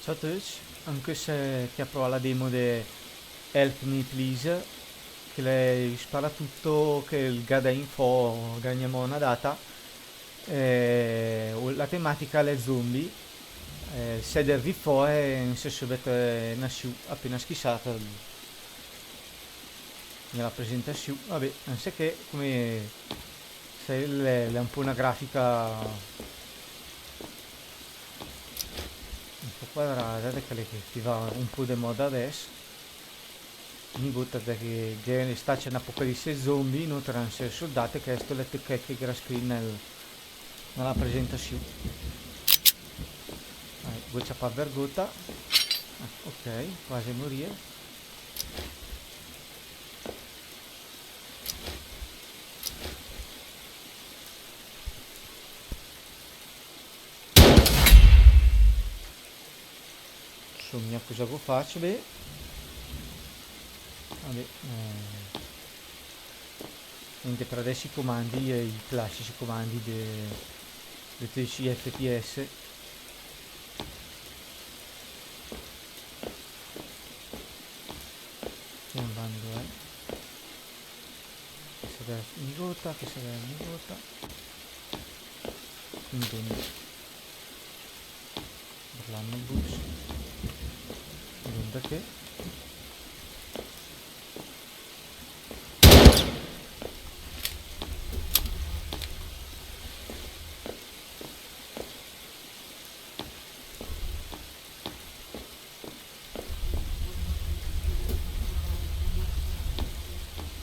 Ciao a tutti, anche se che apro la demo di Help Me Please, che lei spara tutto, che il gada info ganiamo una data, la tematica è zombie, se del rifo è non so se avete nasciuto appena schissato nella presentazione, vabbè, non so che come se è un po' una grafica un po' quadrata, che ti va un po' di moda adesso. Ogni volta che sta c'è un'apocalisse zombie, non tranne essere soldati, che questo è che era scritto nella presentazione. Goccia per vergogna. Ok, quasi morire. Insomma, cosa che faccio? Beh, vabbè, niente, per adesso i comandi, i classici comandi del 13 fps. Che andando, che sarà migota, che sarà migota. Quindi, parlando bus. Guarda che.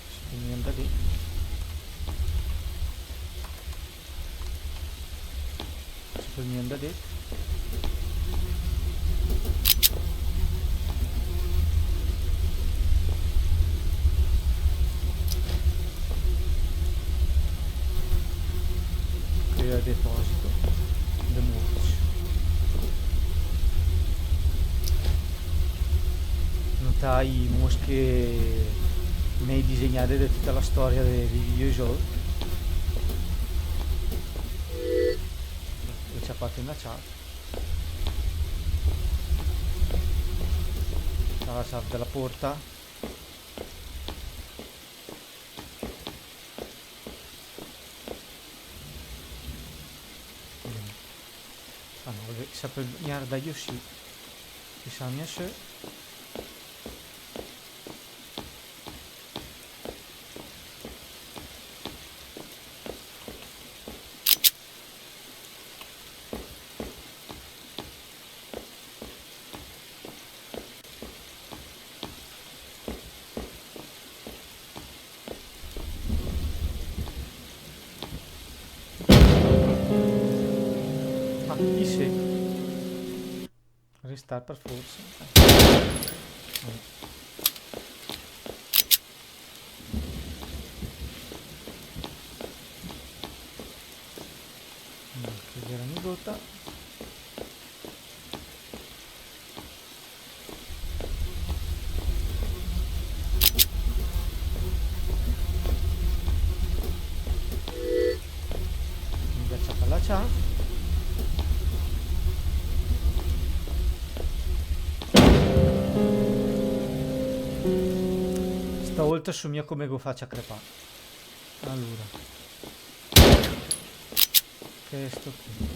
Spegniamo da lì. Spegniamo da lì. Crea deposito. The Mortis. Notai mosche mai disegnate di tutta la storia dei videogiochi. Le ciappate in la chat. La chat della porta. Ah no, vabbè, sempre da Yoshi. Ci sa mia se. Ma chi se? Restart per forza. Chiudere ogni gota. Invece per la chat. Stavolta su mia come go faccia crepare. Allora, che è sto qui?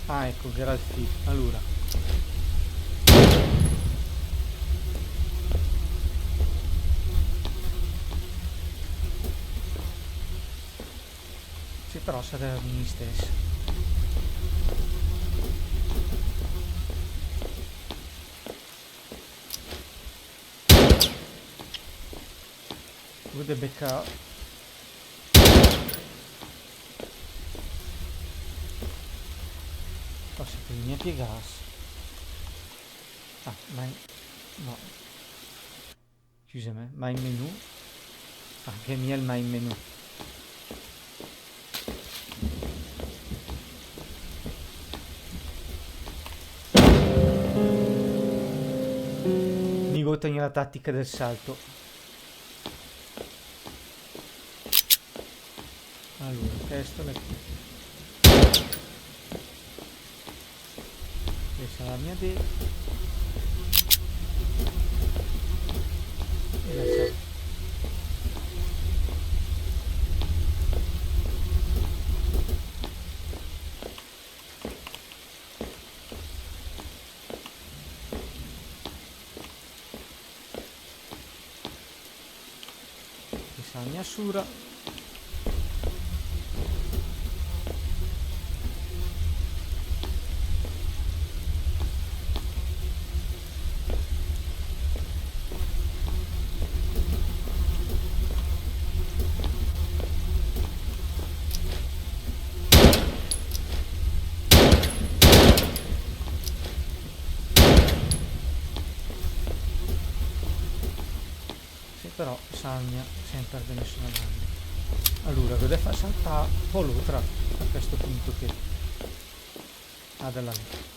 Ah, ecco, che era il film. Allora, sì, però sarà mini stesso. Good becca. Forse per mia piegas. Ah, no, scusami, ma in menu. Ah, che mia il ma in menu. Mi gottegna la tattica del salto. Allora, questo è questa è la mia D e la c'è. Questa è la mia sura. Però Salmia sempre bene sulla mano. Allora deve far saltare un po' l'altra a questo punto che ha della vita.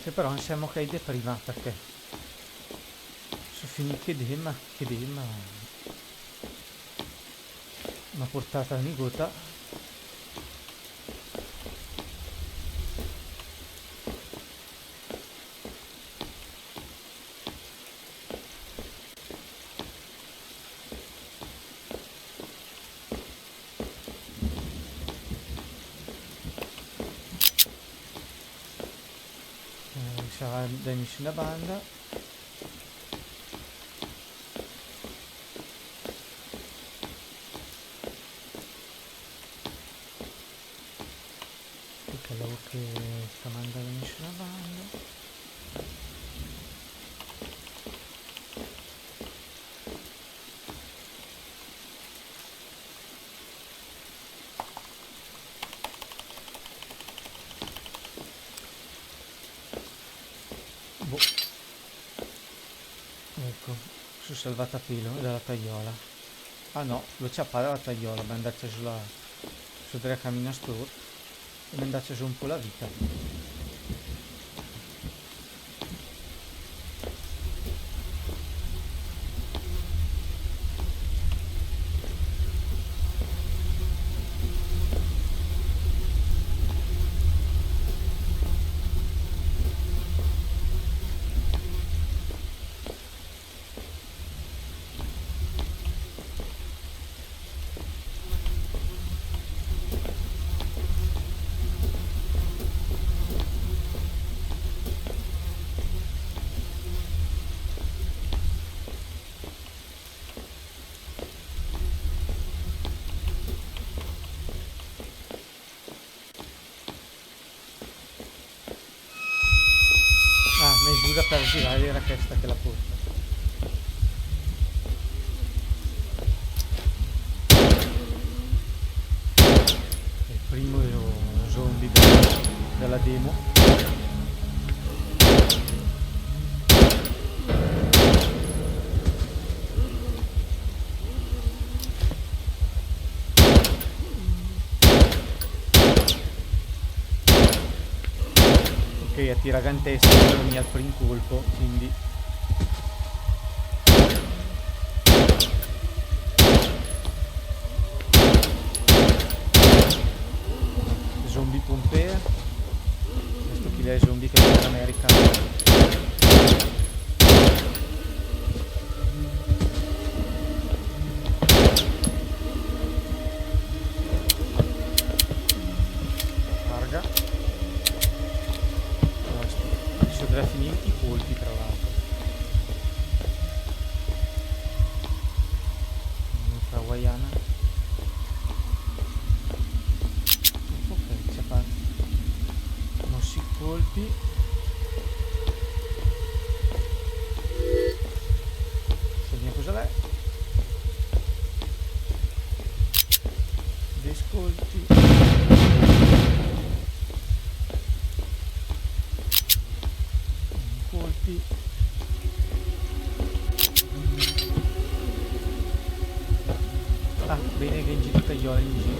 Che però non siamo che prima perché su finì che dimma una portata di gota. Sarà da nessuna banda. Perché lo che sta mandando nessuna banda. Boh. Ecco, su salvata pilo dalla tagliola. Ah no, lo ciappa dalla tagliola, ma andasse su della cammina store e mi andasse su un po' la vita. Ah, misura per girare era questa che la porta. Il primo zombie della demo. Ok, a tiragantesca mi al primo colpo, quindi zombie pompea. Questo chi è zombie che è in America. Targa. potrà finire i colpi tra l'altro. Un'altra hawaiana. Ok, c'è fatto. Mossi colpi. Vediamo cosa l'è. Descolpi. Colpi. Ah, bene che in giro tagliole in giro.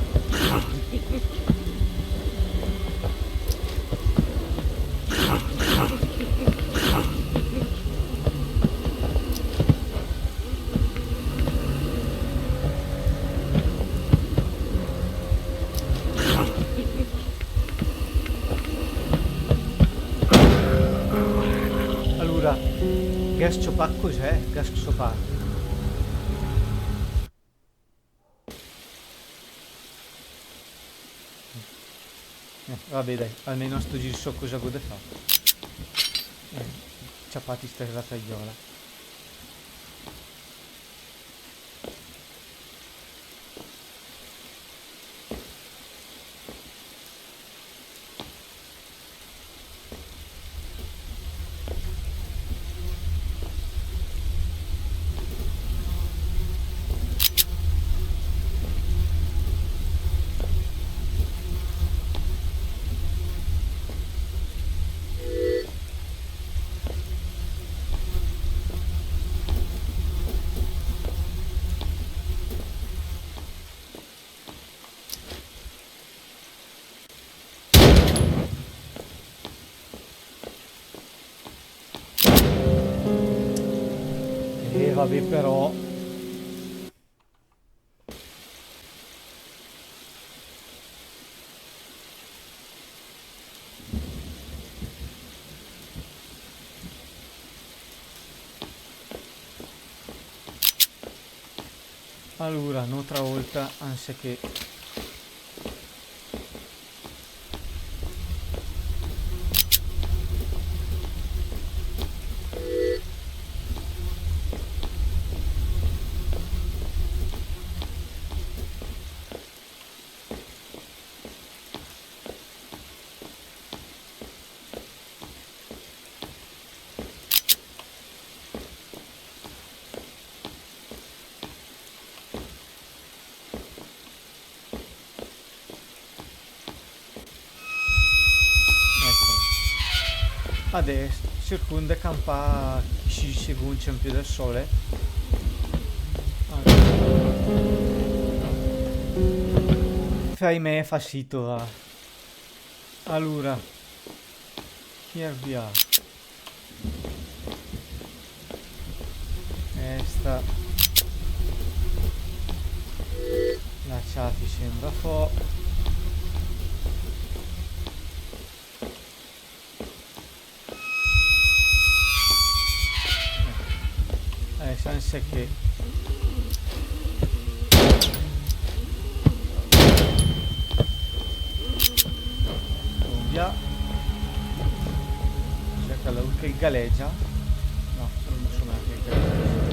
Allora, gas chopak cos'è? Gas chopak. Vabbè dai, almeno sto giro so cosa gode fa. Ciapati sta la tagliola. E vabbè però. Allora, un'altra volta, anche che ecco. Adesso circonda campa si segunce più del sole. Fai me fa sito va. Allora, chi via? Esta la ciafi sembra fo. Senza che via cerca la che galleggia, no, non so neanche che galleggia.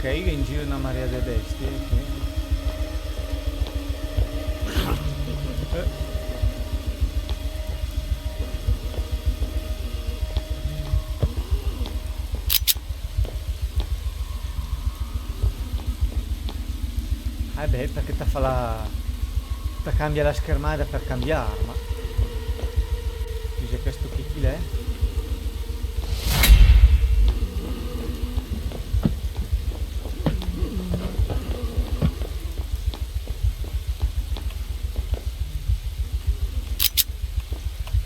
Ok, in giro una marea di bestie. Beh, perché ti fa la. Ti cambia la schermata per cambiare, ma. Dice questo che chi l'è?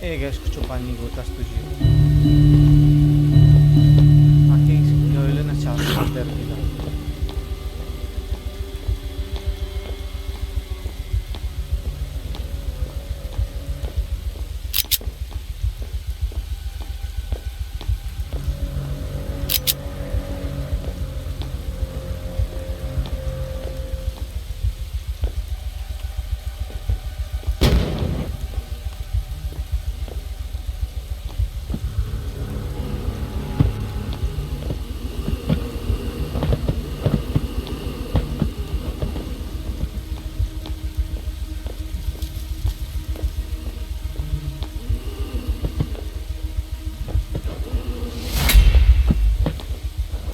E che scocciopani gota sto giro. Ma che io le una ciao per vita.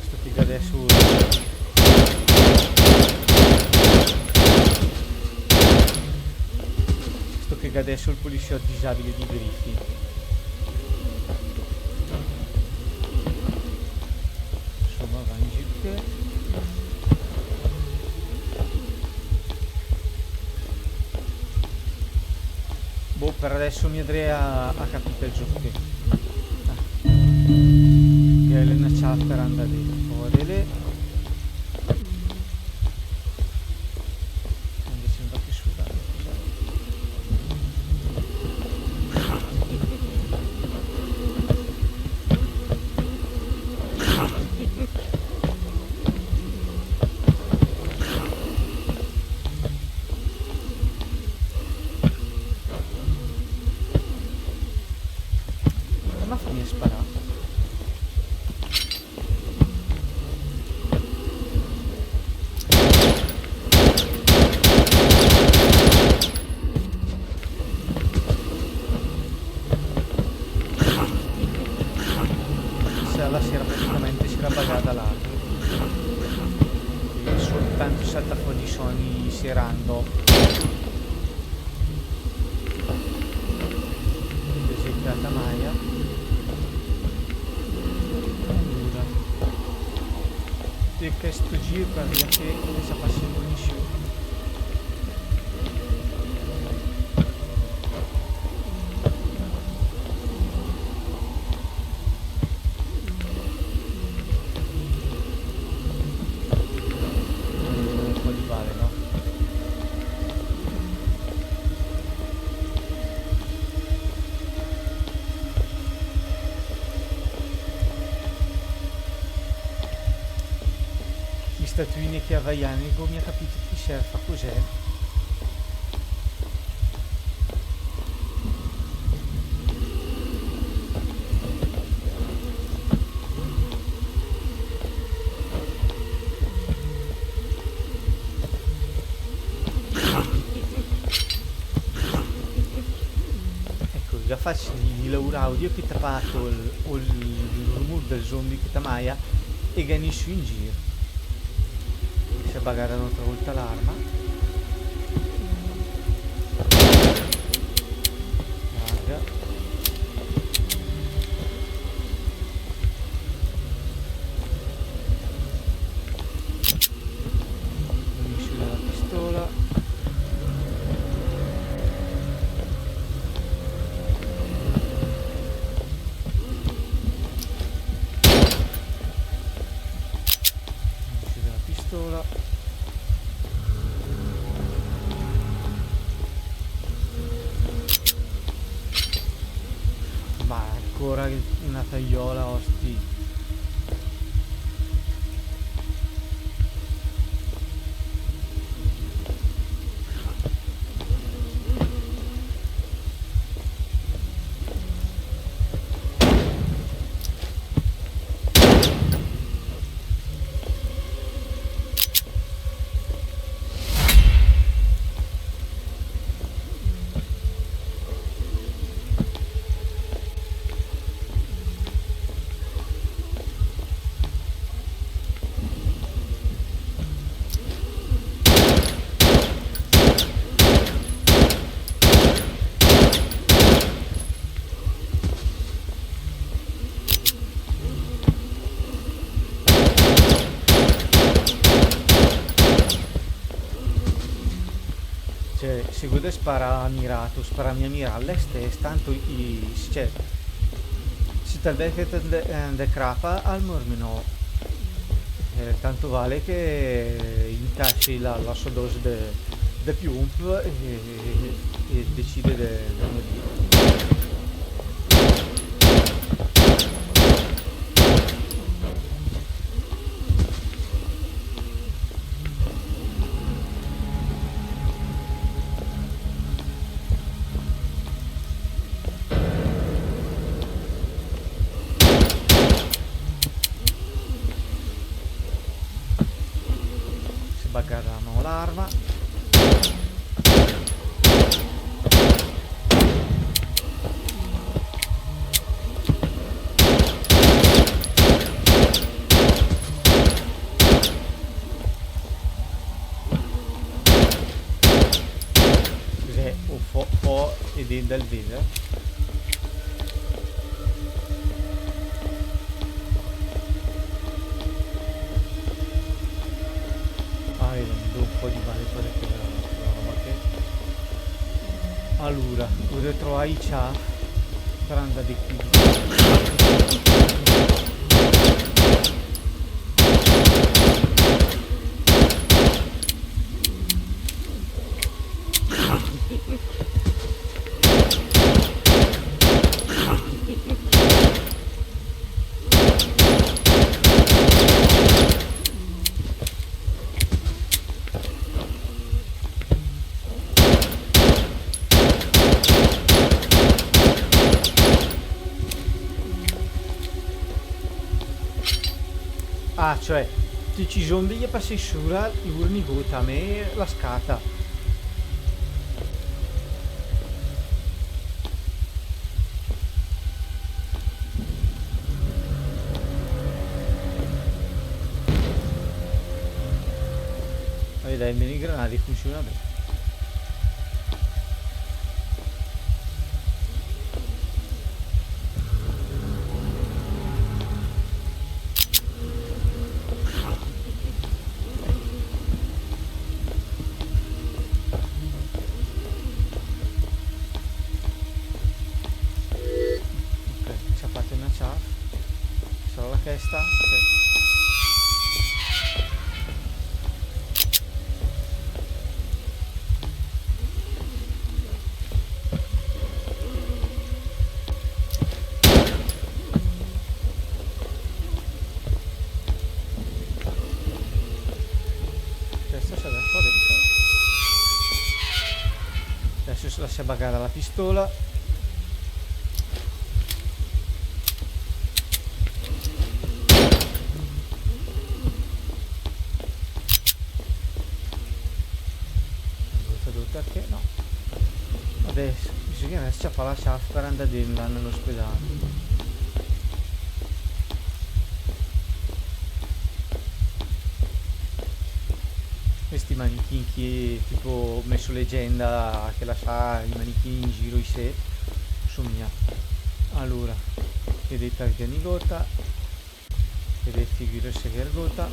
Sto che adesso adesso il poliziotto disabile di Griffi. Insomma va in giro. Boh, per adesso mia Andrea ha capito il gioco che è una chat per andare fuori lì. Invece va più su ma fammi sparare. Si era basata l'arma e soltanto salta fuori i suoni serando deseccata Maya. Allora e questo giro per via che sta passando buonissimo. Statuine che havaiane, mi ha capito chi serve, cos'è? Ecco, la faccio di l'audio che ti ha fatto il rumore del zombie che ti maia e gani su in giro. Si bagara un'altra volta l'arma. Guarda. Unisci la pistola. Unisci la pistola. Ancora una tagliola, osti. cioè se guarda spara mirato, spara mia miralles, tanto cioè, si talvez che de crapa al mormino, tanto vale che incasci la sua dose de piump e decide de morire. Se baggaramo l'arma. Cos'è? O fo ed è dal vedere. Ah, vedo un po' di male per quella roba che. Allora, vorrei trovare i ciaf per andare di qui. Ah, cioè, ti ci zombie gli passi sura i urni gota, a me la scata. Vabbè dai, bene i granati funziona bene. Ok, ci ha fatto una ciaf. Solo la testa. Ok. Adesso c'è del fuori. Adesso si lascia bagare la pistola. Perché no? Adesso bisogna adesso fare la shaft per andare nell'ospedale. Questi manichini che tipo messo leggenda che lascia i manichini in giro i sé sono mia. Allora, vedete il ganigota, vedete figure se vergota.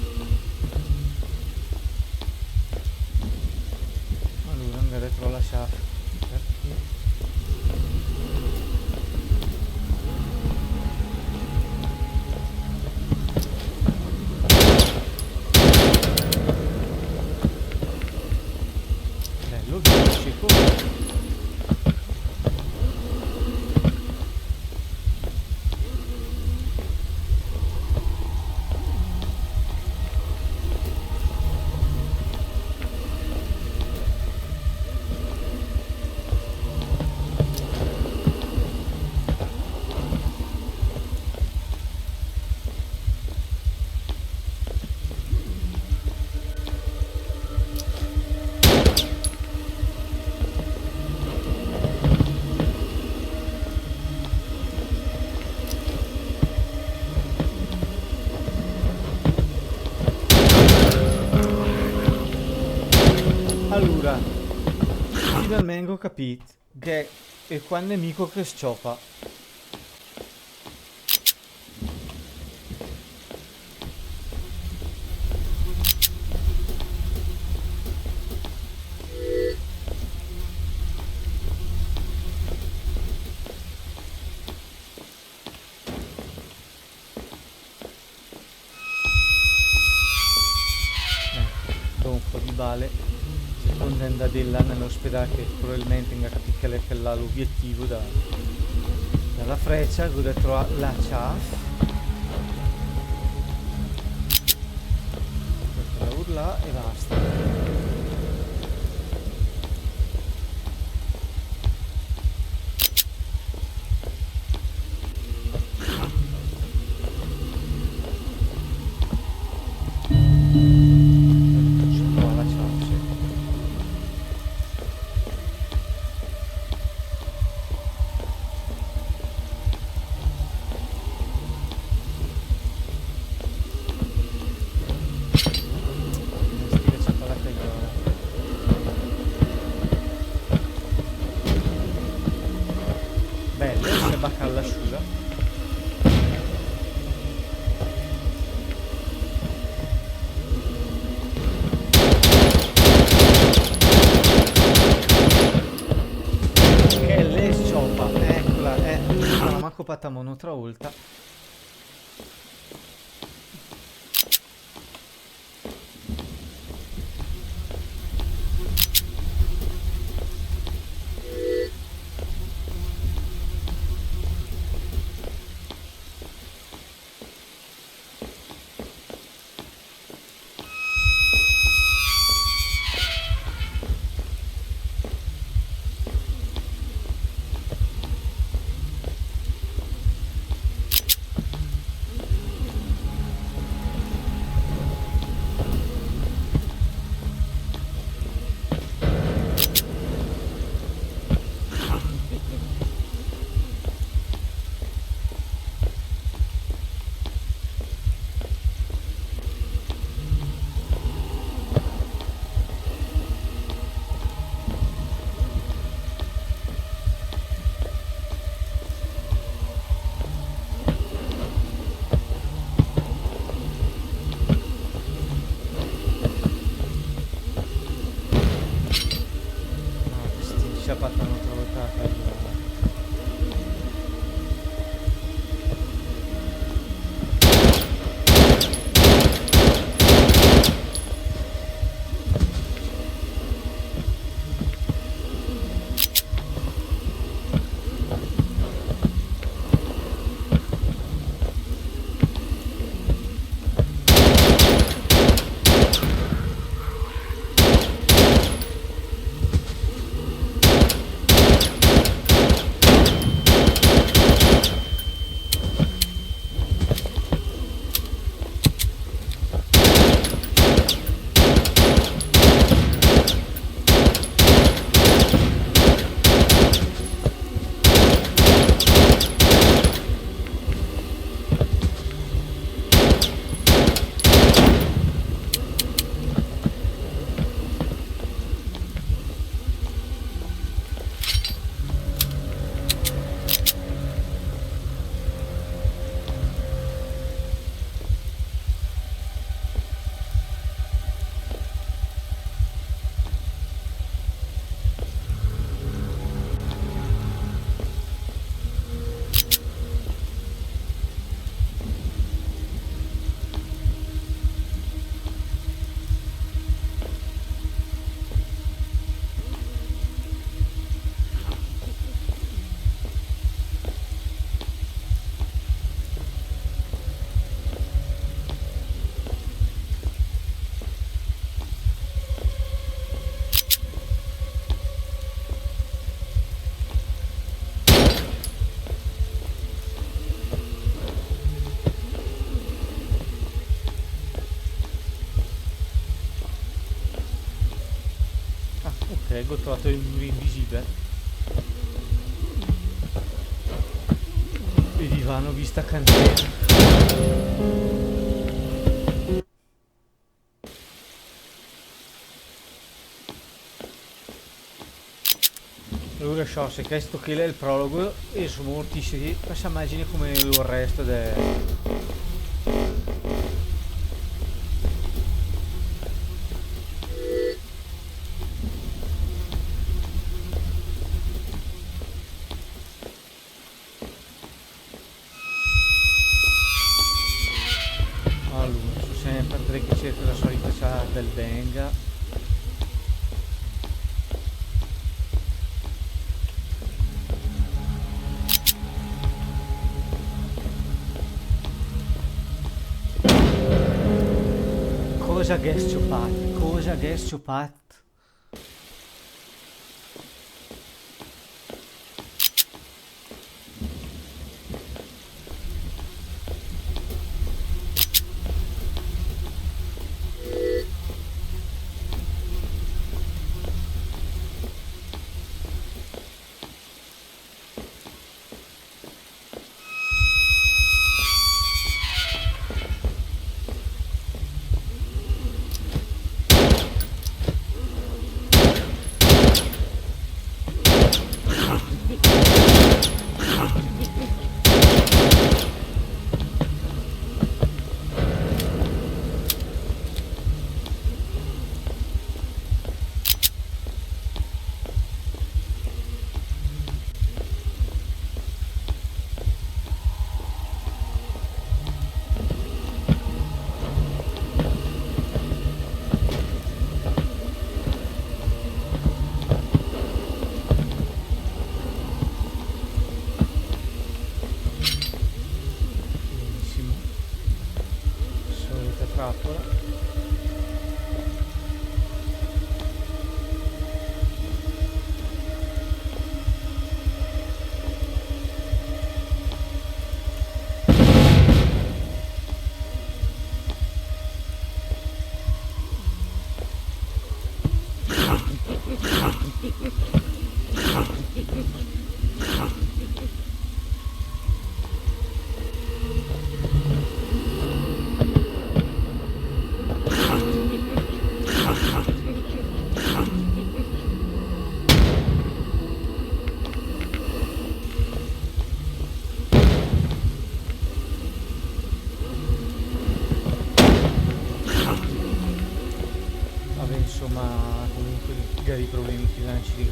Allora andare dietro la shaft. Bello, cieco. Allora, finalmente ho capito che è quando nemico che sciopa. bale secondo della nell'ospedale che probabilmente in capire che là l'obiettivo dalla freccia dove trova la chaff la urla e basta. Bello, se bacca all'asciuga. Che le sciopa, eccola, non ha manco fatta un'altra volta. Fatta un'altra volta la carriera. Ok, ho trovato il muro invisibile. Il divano vista candela. Allora so, se questo che è il prologo e sono moltissimi, questa immagine come il resto del... Allora, sono sempre Andrea che cerca la solita chat del Benga. cosa che è sciopat? Cosa che è sciopat? Benissimo. Solita trappola. Vabbè, insomma, comunque i problemi che lanci di...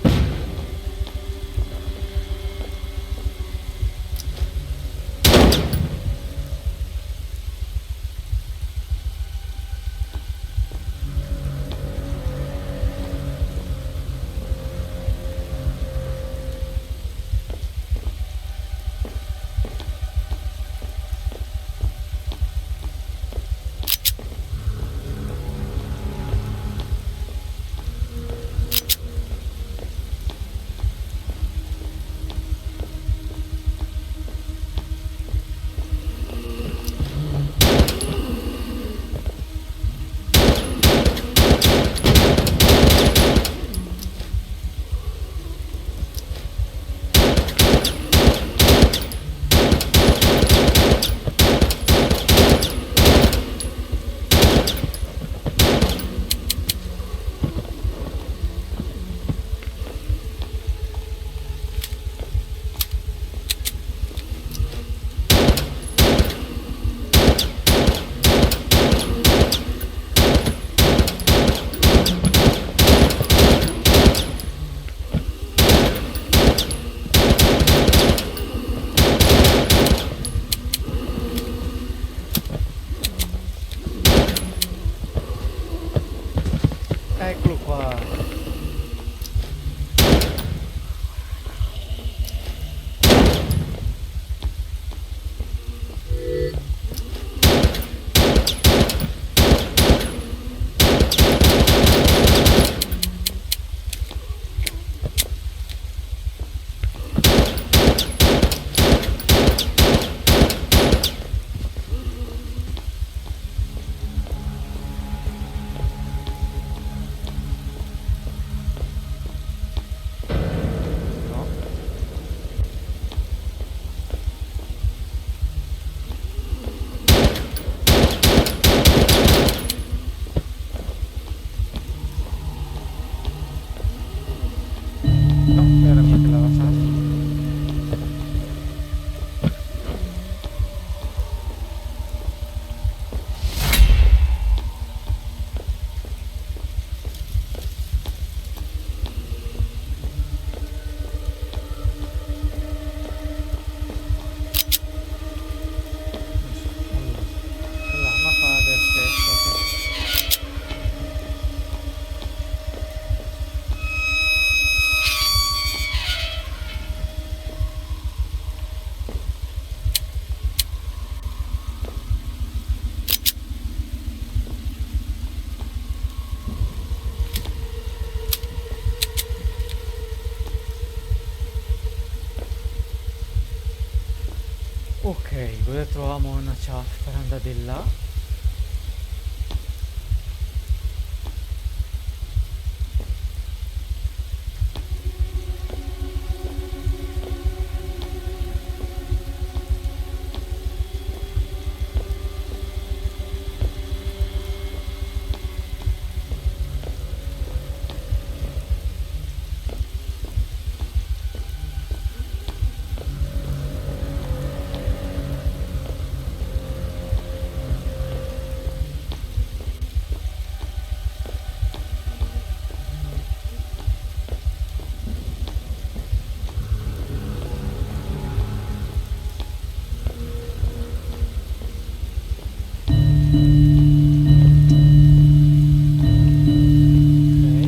Ok, ora troviamo una ciaf per andare di là.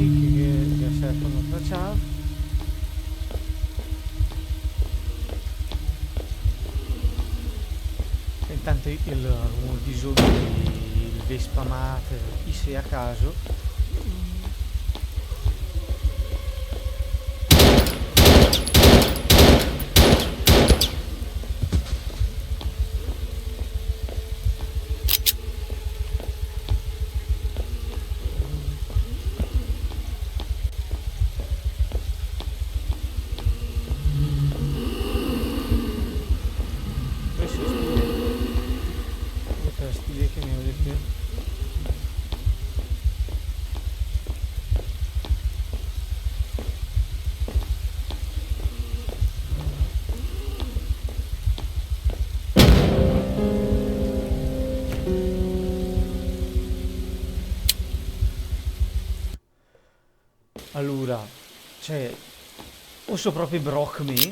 Ok, che serve un'altra ciaf. E intanto il rumore di zombie, il Vespa Mater, chi sei a caso. Questo è stile. Questo è stile che ne ho di più. Allora, cioè, o so proprio Brock me,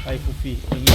vai Fufi, vieni.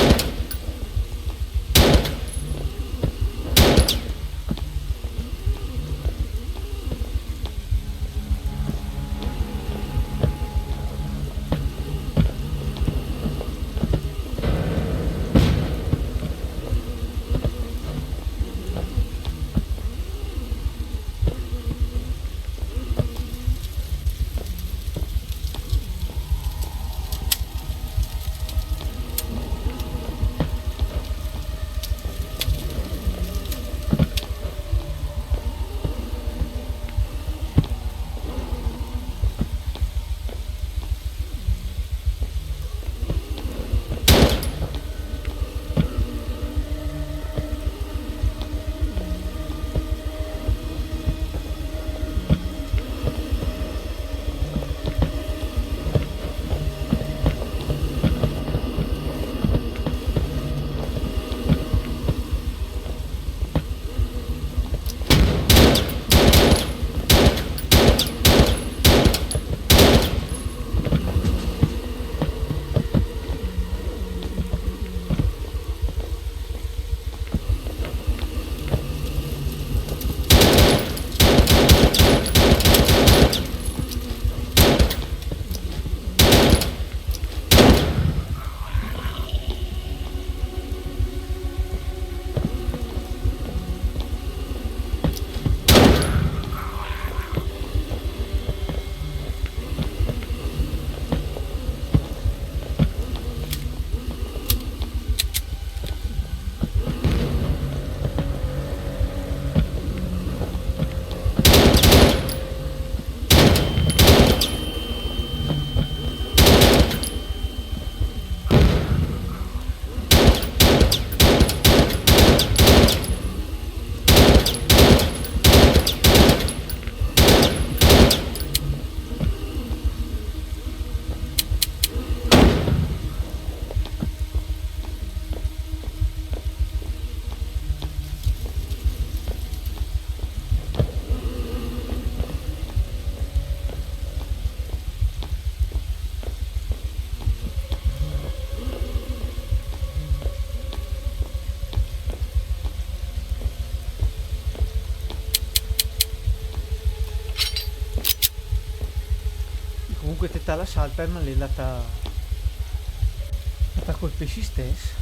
Comunque te la salta ma lì la colpisci stesso.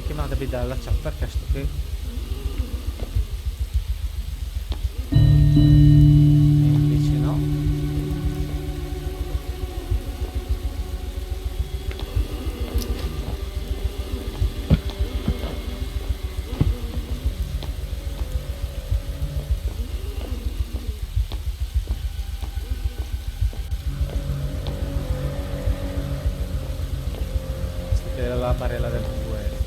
che mi ha da vedere la chat perché sto che invece no. Questa che era la barella del WWF.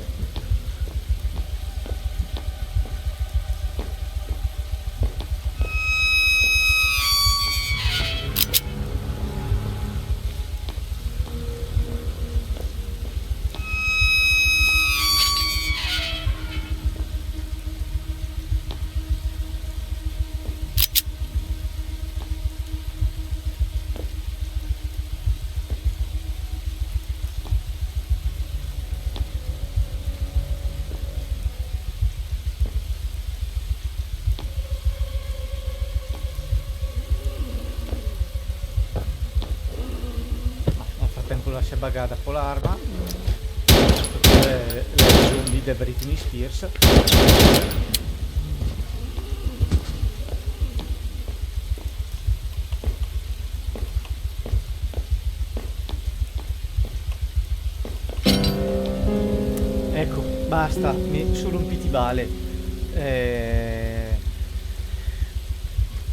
Nel frattempo lascia bagata con l'arma. Le zombie di Britney Spears. Ecco, basta, mi sono rompiti bale.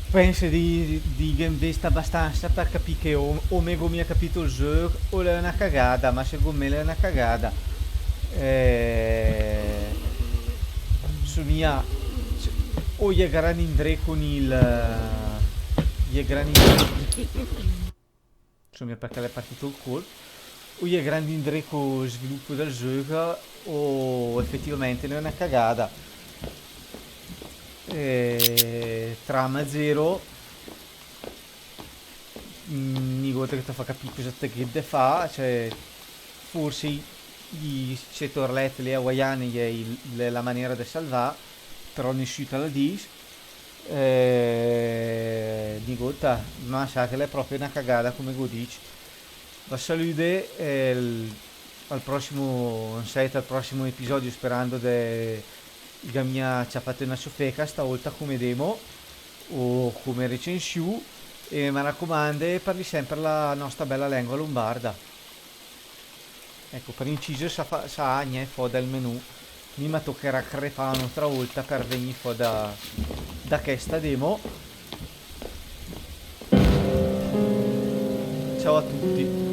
Penso di game vista abbastanza per capire che o Mego mi ha capito il gioco o è una cagata, ma secondo me è una cagata. Eh, su mia o gli grandi indre con gli grandi insomma perché l'è partito il call o gli grandi indre con lo sviluppo del gioco o effettivamente non è una cagata. Trama zero, mi guarda che ti fa capire cosa te che te fa, cioè forse c'è torlette le hawaiane è la maniera di salvare, però nessuno te lo dice. Mi guarda, ma sa che è proprio una cagata come dici. La salute al prossimo set, al prossimo episodio sperando che mia ci ha fatto una ciofeca stavolta come demo o come recensione e mi raccomando parli sempre la nostra bella lingua lombarda. Ecco, per inciso sa agne fo del menù mi toccherà crepare un'altra volta per venire fuori da questa demo. Ciao a tutti.